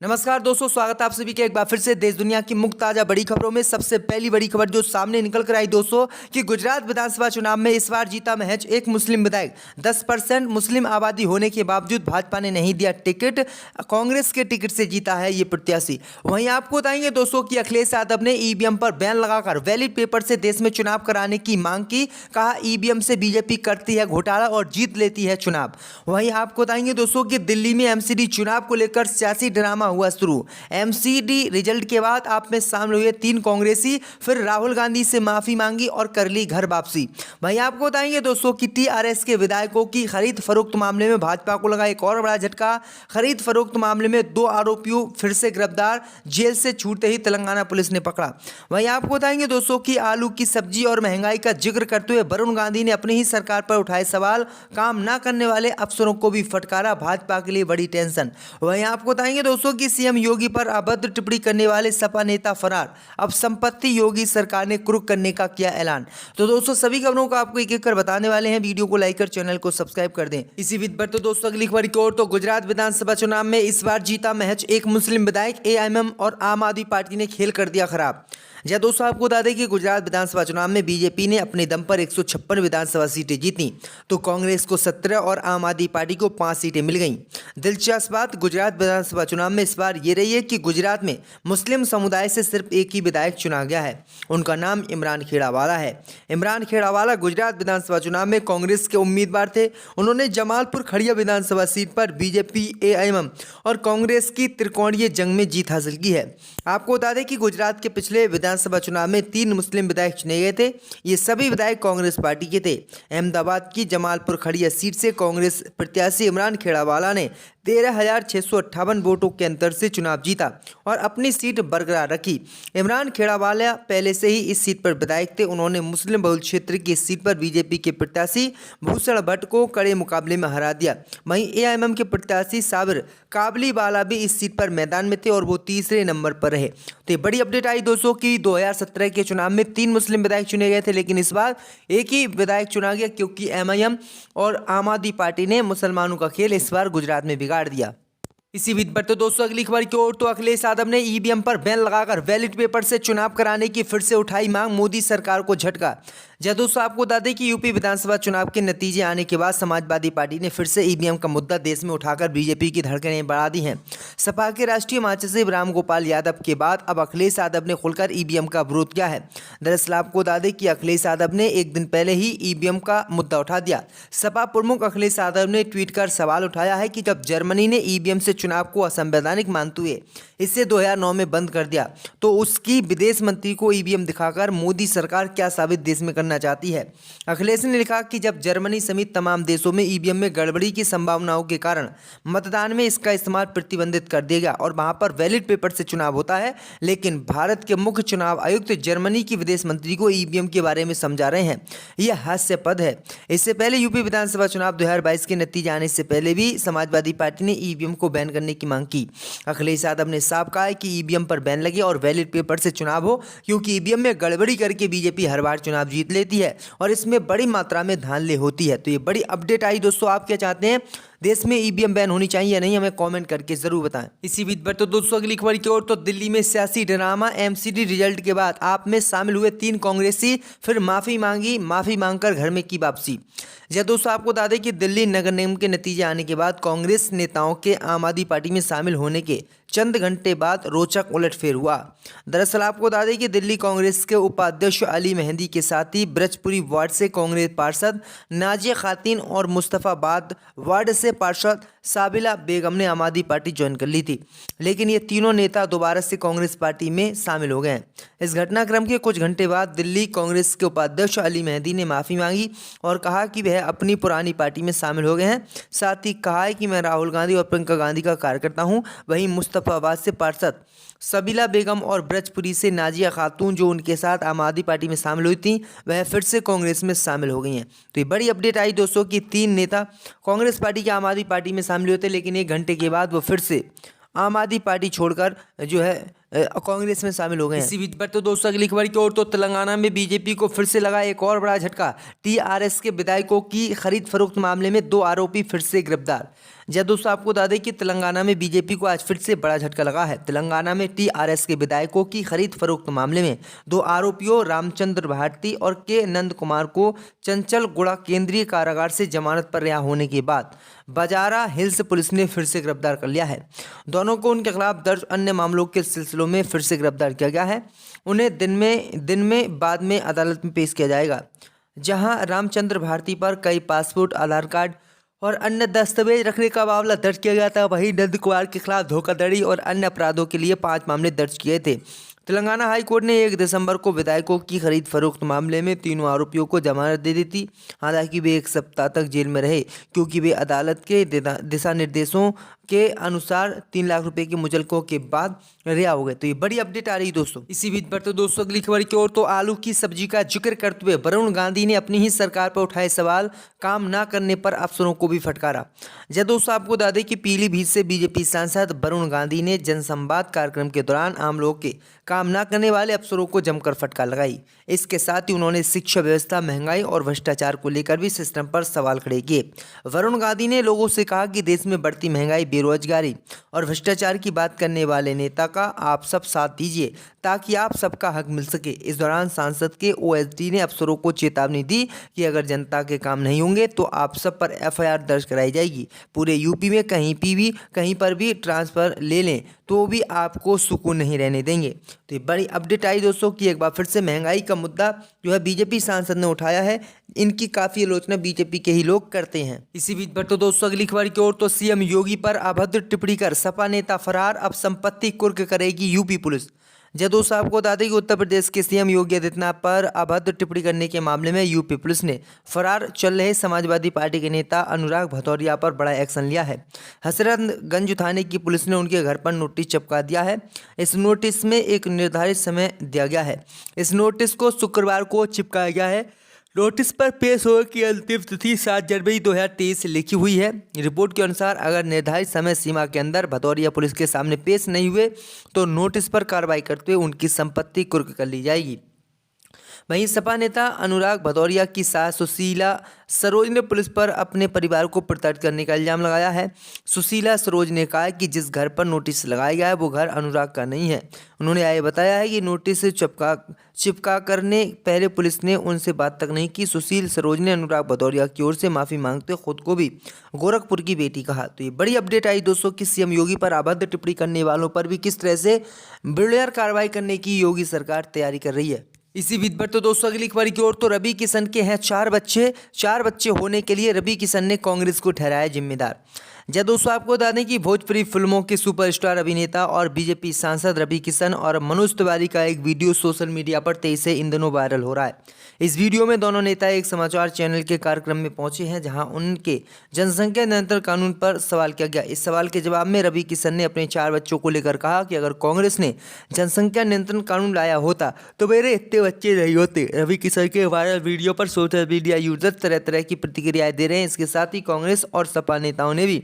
नमस्कार दोस्तों, स्वागत है आप सभी के एक बार फिर से देश दुनिया की मुख्य ताजा बड़ी खबरों में। सबसे पहली बड़ी खबर जो सामने निकल कर आई दोस्तों कि गुजरात विधानसभा चुनाव में इस बार जीता महज एक मुस्लिम विधायक। 10% मुस्लिम आबादी होने के बावजूद भाजपा ने नहीं दिया टिकट, कांग्रेस के टिकट से जीता है ये प्रत्याशी। वहीं आपको बताएंगे दोस्तों कि अखिलेश यादव ने ईवीएम पर बैन लगाकर वैलिड पेपर से देश में चुनाव कराने की मांग की। कहा ईवीएम से बीजेपी करती है घोटाला और जीत लेती है चुनाव। वहीं आपको बताएंगे दोस्तों कि दिल्ली में एमसीडी चुनाव को लेकर सियासी ड्रामा हुआ शुरू। एमसीडी रिजल्ट के बाद आप में शामिल हुए 3 कांग्रेसी, फिर राहुल गांधी से माफी मांगी और कर ली घर वापसी। वहीं आपको बताएंगे दोस्तों कि टीआरएस के विधायकों की खरीद फरोख्त मामले में भाजपा को लगा एक और बड़ा झटका। खरीद फरोख्त मामले में 2 आरोपियों फिर से गिरफ्तार, जेल से छूटते ही तेलंगाना पुलिस ने पकड़ा। वहीं आपको बताएंगे दोस्तों कि आलू की सब्जी और महंगाई का जिक्र करते हुए वरुण गांधी ने अपनी ही सरकार पर उठाए सवाल। काम न करने वाले अफसरों को भी फटकारा, भाजपा के लिए बड़ी टेंशन। वहीं आपको बताएंगे दोस्तों कि सीएम योगी पर अभद्र टिप्पणी करने वाले सपा नेता फरार, अब संपत्ति योगी सरकार ने कुर्क करने का किया ऐलान। तो दोस्तों सभी खबरों को आपको एक एक कर बताने वाले हैं। वीडियो को लाइक कर चैनल को सब्सक्राइब कर दें। इसी विद पर तो दोस्तों अगली खबर की ओर। तो गुजरात विधानसभा चुनाव में इस बार जीता महज एक मुस्लिम विधायक। एआईएमएम और आम आदमी पार्टी ने खेल कर दिया खराब। जी दोस्तों, आपको बता दें कि गुजरात विधानसभा चुनाव में बीजेपी ने अपने दम पर 156 विधानसभा सीटें जीती, तो कांग्रेस को 17 और आम आदमी पार्टी को 5 सीटें मिल गईं। दिलचस्प बात गुजरात विधानसभा चुनाव में इस बार ये रही है कि गुजरात में मुस्लिम समुदाय से सिर्फ एक ही विधायक चुना गया है। उनका नाम इमरान खेड़ावाला है। इमरान खेड़ावाला गुजरात विधानसभा चुनाव में कांग्रेस के उम्मीदवार थे। उन्होंने जमालपुर खड़िया विधानसभा सीट पर बीजेपी, एआईएमएम और कांग्रेस की त्रिकोणीय जंग में जीत हासिल की है। आपको बता दें कि गुजरात के पिछले विधानसभा चुनाव में 3 मुस्लिम विधायक चुने गए थे। ये सभी विधायक कांग्रेस पार्टी के थे। अहमदाबाद की जमालपुर खड़िया सीट से कांग्रेस प्रत्याशी इमरान खेड़ावाला ने 13,658 वोटों के अंतर से चुनाव जीता और अपनी सीट बरकरार रखी। इमरान खेड़ावाला पहले से ही इस सीट पर विधायक थे। उन्होंने मुस्लिम बहुल क्षेत्र की इस सीट पर बीजेपी के प्रत्याशी भूषण भट्ट को कड़े मुकाबले में हरा दिया। वहीं एआईएमएम के प्रत्याशी साबिर काबलीवाला भी इस सीट पर मैदान में थे और वो तीसरे नंबर पर रहे। तो ये बड़ी अपडेट आई दोस्तों कि 2017 के चुनाव में 3 मुस्लिम विधायक चुने गए थे, लेकिन इस बार एक ही विधायक चुना गया क्योंकि एमआईएम और आम आदमी पार्टी ने मुसलमानों का खेल इस बार गुजरात में बिगाड़ दिया। इसी बीच पर तो दोस्तों अगली खबर की ओर। तो अखिलेश यादव ने ईवीएम पर बैन लगाकर वैलिड पेपर से चुनाव कराने की फिर से उठाई मांग, मोदी सरकार को झटका। जय दोस्तों, आपको बता दें कि यूपी विधानसभा चुनाव के नतीजे आने के बाद समाजवादी पार्टी ने फिर से ईवीएम का मुद्दा देश में उठाकर बीजेपी की धड़कनें बढ़ा दी हैं। सपा के राष्ट्रीय महासचिव रामगोपाल यादव के बाद अब अखिलेश यादव ने खुलकर ईवीएम का विरोध किया है। दरअसल आपको बता दें कि अखिलेश यादव ने एक दिन पहले ही ईवीएम का मुद्दा उठा दिया। सपा प्रमुख अखिलेश यादव ने ट्वीट कर सवाल उठाया है कि जब जर्मनी ने ईवीएम से चुनाव को असंवैधानिक मानते हुए इसे 2009 में बंद कर दिया, तो उसकी विदेश मंत्री को ईवीएम दिखाकर मोदी सरकार क्या साबित देश में करना चाहती है। अखिलेश ने लिखा कि जब जर्मनी समेत तमाम देशों में ईवीएम में गड़बड़ी की संभावनाओं के कारण मतदान में इसका इस्तेमाल प्रतिबंधित कर दिया गया और वहां पर वैलिड पेपर से चुनाव होता है, लेकिन भारत के मुख्य चुनाव आयुक्त जर्मनी की विदेश मंत्री को ईवीएम के बारे में समझा रहे हैं। यह हास्यास्पद है। इससे पहले यूपी विधानसभा चुनाव 2022 के नतीजे आने से पहले भी समाजवादी पार्टी ने ईवीएम को बैन करने की मांग की। अखिलेश यादव ने साफ कहा है कि ईवीएम पर बैन लगे और वैलिड पेपर से चुनाव हो, क्योंकि ईवीएम में गड़बड़ी करके बीजेपी हर बार चुनाव जीत लेती है और इसमें बड़ी मात्रा में धांधली होती है। तो ये बड़ी अपडेट आई दोस्तों। आप क्या चाहते हैं, देश में ईवीएम बैन होनी चाहिए या नहीं, हमें कमेंट करके जरूर बताएं। इसी बीच पर तो दोस्तों अगली खबर की ओर। तो दिल्ली में सियासी ड्रामा। एमसीडी रिजल्ट के बाद आप में शामिल हुए 3 कांग्रेसी, फिर माफी मांगकर घर में की वापसी। जी दोस्तों, आपको बता दें कि दिल्ली नगर निगम के नतीजे आने के बाद कांग्रेस नेताओं के आम आदमी पार्टी में शामिल होने के चंद घंटे बाद रोचक उलटफेर हुआ। दरअसल आपको बता दें कि दिल्ली कांग्रेस के उपाध्यक्ष अली मेहंदी के साथ ही ब्रजपुरी वार्ड से कांग्रेस पार्षद नाजिया खातून और मुस्तफाबाद वार्ड से पार्षद साबिला बेगम ने आम आदमी पार्टी ज्वाइन कर ली थी, लेकिन ये तीनों नेता दोबारा से कांग्रेस पार्टी में शामिल हो गए हैं। इस घटनाक्रम के कुछ घंटे बाद दिल्ली कांग्रेस के उपाध्यक्ष अली मेहंदी ने माफ़ी मांगी और कहा कि वह अपनी पुरानी पार्टी में शामिल हो गए हैं। साथ ही कहा है कि मैं राहुल गांधी और प्रियंका गांधी का कार्यकर्ता हूं। वहीं मुस्तफाबाद से पार्षद सबीला बेगम और ब्रजपुरी से नाजिया खातून, जो उनके साथ आम आदमी पार्टी में शामिल हुई थी, वह फिर से कांग्रेस में शामिल हो गई हैं। तो ये बड़ी अपडेट आई दोस्तों कि 3 नेता कांग्रेस पार्टी के आम आदमी पार्टी में शामिल हुए थे, लेकिन 1 घंटे के बाद वो फिर से आम आदमी पार्टी छोड़कर जो है कांग्रेस में शामिल हो गए हैं। इसी बीच पर तो दोस्तों अगली खबर की ओर। तो तेलंगाना में बीजेपी को फिर से लगा एक और बड़ा झटका। टीआरएस के विधायकों की खरीद फरोख्त मामले में 2 आरोपी फिर से गिरफ्तार। जब दोस्तों आपको बता दें कि तेलंगाना में बीजेपी को आज फिर से बड़ा झटका लगा है। तेलंगाना में टीआरएस के विधायकों की खरीद फरोख्त मामले में 2 आरोपियों रामचंद्र भारती और के नंद कुमार को चंचलगुड़ा केंद्रीय कारागार से जमानत पर रिहा होने के बाद बजारा हिल्स पुलिस ने फिर से गिरफ्तार कर लिया है। दोनों को उनके खिलाफ दर्ज अन्य मामलों के सिलसिलों में फिर से गिरफ्तार किया गया है। उन्हें दिन में बाद में अदालत में पेश किया जाएगा, जहां रामचंद्र भारती पर कई पासपोर्ट, आधार कार्ड और अन्य दस्तावेज रखने का मामला दर्ज किया गया था। वहीं नंद कुमार के खिलाफ धोखाधड़ी और अन्य अपराधों के लिए 5 मामले दर्ज किए थे। तेलंगाना हाई कोर्ट ने 1 दिसंबर को विधायकों की खरीद फरोख्त मामले में तीनों आरोपियों को जमानत दे दी थी। हालांकि वे 1 सप्ताह तक जेल में रहे, क्योंकि वे अदालत के दिशा निर्देशों के अनुसार 3 लाख रुपए के मुचलकों के बाद रिहा हो गए। तो ये बड़ी अपडेट आ रही है दोस्तों। इसी बीच पर तो दोस्तों अगली खबर की ओर, तो आलू की सब्जी का जिक्र करते हुए वरुण गांधी ने अपनी ही सरकार पर उठाए सवाल, काम ना करने पर अफसरों को भी फटकारा। जब दोस्तों आपको बता दें कि पीलीभीत से बीजेपी सांसद वरुण गांधी ने जनसंवाद कार्यक्रम के दौरान आम लोग के काम ना करने वाले अफसरों को जमकर फटकार लगाई। इसके साथ ही उन्होंने शिक्षा व्यवस्था, महंगाई और भ्रष्टाचार को लेकर भी सिस्टम पर सवाल खड़े किए। वरुण गांधी ने लोगों से कहा कि देश में बढ़ती महंगाई, बेरोजगारी और भ्रष्टाचार की बात करने वाले नेता का आप सब साथ दीजिए, ताकि आप सबका हक मिल सके। इस दौरान सांसद के ओएसडी ने अफसरों को चेतावनी दी कि अगर जनता के काम नहीं होंगे तो आप सब पर एफआईआर दर्ज कराई जाएगी। पूरे यूपी में कहीं पर भी ट्रांसफर ले लें तो भी आपको सुकून नहीं रहने देंगे। तो ये बड़ी अपडेट आई दोस्तों कि एक बार फिर से महंगाई का मुद्दा जो है बीजेपी सांसद ने उठाया है। इनकी काफ़ी आलोचना बीजेपी के ही लोग करते हैं। इसी बीच पर तो दोस्तों अगली खबर की ओर, तो सीएम योगी पर अभद्र टिप्पणी कर सपा नेता फरार, अब संपत्ति कुर्क करेगी यूपी पुलिस। जब दोस्तों आपको बता दें कि उत्तर प्रदेश के सीएम योगी आदित्यनाथ पर अभद्र टिप्पणी करने के मामले में यूपी पुलिस ने फरार चल रहे समाजवादी पार्टी के नेता अनुराग भदौरिया पर बड़ा एक्शन लिया है। हजरतगंज थाने की पुलिस ने उनके घर पर नोटिस चिपका दिया है। इस नोटिस में एक निर्धारित समय दिया गया है। इस नोटिस को शुक्रवार को चिपकाया गया है। नोटिस पर पेश होने की अंतिम तिथि 7 जनवरी 2023 लिखी हुई है। रिपोर्ट के अनुसार अगर निर्धारित समय सीमा के अंदर भदौरिया पुलिस के सामने पेश नहीं हुए तो नोटिस पर कार्रवाई करते हुए उनकी संपत्ति कुर्क कर ली जाएगी। वहीं सपा नेता अनुराग भदौरिया की सास सुशीला सरोज ने पुलिस पर अपने परिवार को प्रताड़ित करने का इल्जाम लगाया है। सुशीला सरोज ने कहा कि जिस घर पर नोटिस लगाया गया है वो घर अनुराग का नहीं है। उन्होंने आगे बताया है कि नोटिस चिपका करने पहले पुलिस ने उनसे बात तक नहीं की। सुशील सरोज ने अनुराग भदौरिया की ओर से माफ़ी मांगते खुद को भी गोरखपुर की बेटी कहा। तो ये बड़ी अपडेट आई दोस्तों कि सीएम योगी पर अभद्र टिप्पणी करने वालों पर भी किस तरह से बेड़ियार कार्रवाई करने की योगी सरकार तैयारी कर रही है। इसी बीच पर तो दोस्तों अगली खबर की ओर, तो रवि किशन के हैं 4 बच्चे होने के लिए रवि किशन ने कांग्रेस को ठहराया जिम्मेदार। जब दोस्तों आपको बता दें कि भोजपुरी फिल्मों के सुपरस्टार अभिनेता और बीजेपी सांसद रवि किशन और मनोज तिवारी का एक वीडियो सोशल मीडिया पर तेजी से इन दिनों वायरल हो रहा है। इस वीडियो में दोनों नेता एक समाचार चैनल के कार्यक्रम में पहुंचे हैं, जहां उनके जनसंख्या नियंत्रण कानून पर सवाल किया गया। इस सवाल के जवाब में रवि किशन ने अपने 4 बच्चों को लेकर कहा कि अगर कांग्रेस ने जनसंख्या नियंत्रण कानून लाया होता तो मेरे इतने बच्चे नहीं होते। रवि किशन के वायरल वीडियो पर सोशल मीडिया यूजर तरह तरह की प्रतिक्रियाएं दे रहे हैं। इसके साथ ही कांग्रेस और सपा नेताओं ने भी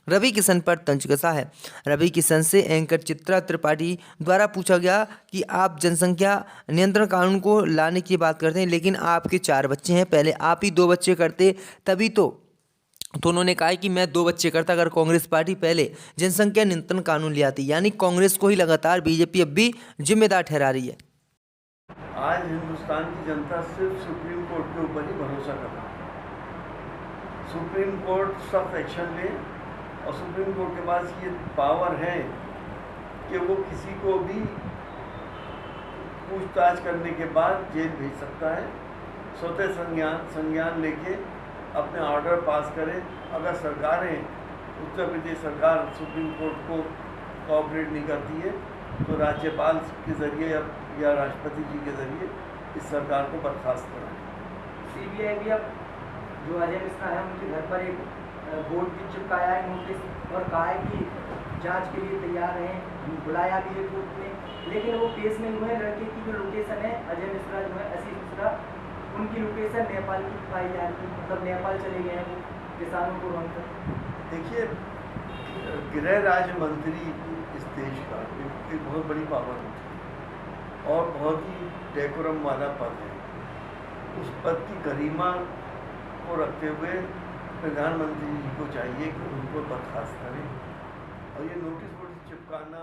रवि किशन पर तंज कसा है। रवि किशन से एंकर चित्रा त्रिपाठी द्वारा पूछा गया कि आप जनसंख्या नियंत्रण कानून को लाने की बात करते हैं, लेकिन आपके 4 बच्चे हैं, पहले आप ही 2 बच्चे करते तभी तो उन्होंने कहा कि मैं 2 बच्चे करता अगर कांग्रेस पार्टी पहले जनसंख्या नियंत्रण कानून ले आती। यानी कांग्रेस को ही लगातार बीजेपी अब भी जिम्मेदार ठहरा रही है। आज हिंदुस्तान की जनता सिर्फ सुप्रीम कोर्ट के ऊपर ही भरोसा कर रहा है। सुप्रीम कोर्ट सख्त एक्शन ले और सुप्रीम कोर्ट के पास ये पावर है कि वो किसी को भी पूछताछ करने के बाद जेल भेज सकता है। स्वतः संज्ञान लेके अपने ऑर्डर पास करें। अगर सरकारें, उत्तर प्रदेश सरकार सुप्रीम कोर्ट को कोऑपरेट नहीं करती है तो राज्यपाल के ज़रिए या राष्ट्रपति जी के ज़रिए इस सरकार को बर्खास्त कराएं। सीबीआई भी अब जो अजय मिश्रा है उनके घर पर एक बोर्ड भी चिपकाया है, नोटिस, और कहा है कि जांच के लिए तैयार हैं, बुलाया भी है कोर्ट ने, लेकिन वो पेश नहीं हुए। लड़के की जो लोकेशन है, अजय मिश्रा जो है, आशीष मिश्रा, उनकी लोकेशन नेपाल की पाई जा रही है। मतलब नेपाल चले गए हैं वो किसानों को रोककर। देखिए, गृह राज्य मंत्री इस देश का एक बहुत बड़ी पावर होती है और बहुत ही डेकोरम वाला पद है। उस पद की गरिमा को रखते हुए प्रधानमंत्री जी को चाहिए कि उनको बर्खास्त करें और ये नोटिस वोटिस चिपकाना